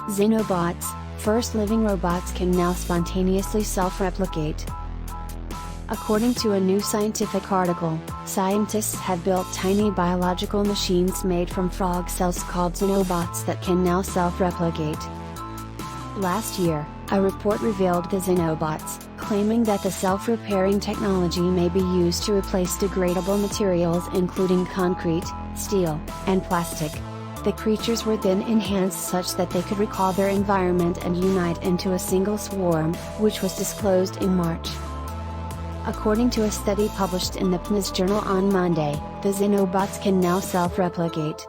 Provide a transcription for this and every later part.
Xenobots, first living robots can now spontaneously self-replicate. According to a new scientific article, scientists have built tiny biological machines made from frog cells called Xenobots that can now self-replicate. Last year, a report revealed the Xenobots, claiming that the self-repairing technology may be used to replace degradable materials including concrete, steel, and plastic. The creatures were then enhanced such that they could recall their environment and unite into a single swarm, which was disclosed in March. According to a study published in the PNAS journal on Monday, the Xenobots can now self-replicate.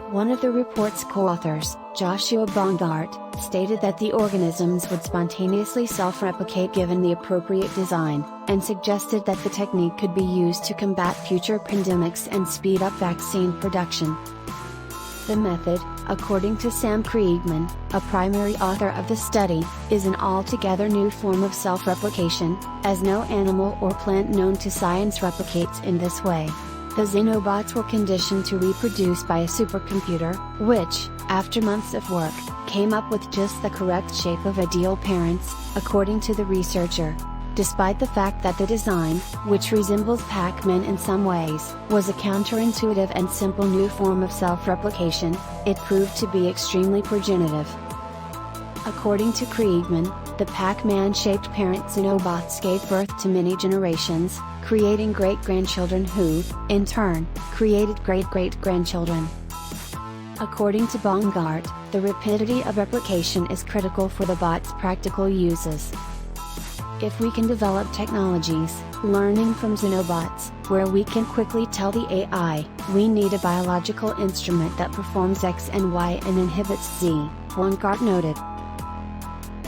One of the report's co-authors, Joshua Bongard, stated that the organisms would spontaneously self-replicate given the appropriate design, and suggested that the technique could be used to combat future pandemics and speed up vaccine production. The method, according to Sam Kriegman, a primary author of the study, is an altogether new form of self-replication, as no animal or plant known to science replicates in this way. The Xenobots were conditioned to reproduce by a supercomputer, which, after months of work, came up with just the correct shape of ideal parents, according to the researcher. Despite the fact that the design, which resembles Pac-Man in some ways, was a counterintuitive and simple new form of self-replication, it proved to be extremely progenitive. According to Kriegman, the Pac-Man-shaped parent Xenobots gave birth to many generations, creating great-grandchildren who, in turn, created great-great-grandchildren. According to Bongard, the rapidity of replication is critical for the bot's practical uses. If we can develop technologies, learning from Xenobots, where we can quickly tell the AI, we need a biological instrument that performs X and Y and inhibits Z, Bongard noted.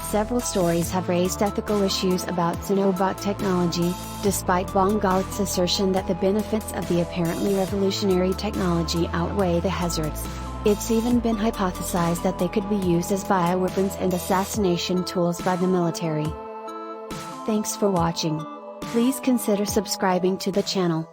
Several stories have raised ethical issues about Xenobot technology, despite Bongard's assertion that the benefits of the apparently revolutionary technology outweigh the hazards. It's even been hypothesized that they could be used as bioweapons and assassination tools by the military. Thanks for watching. Please consider subscribing to the channel.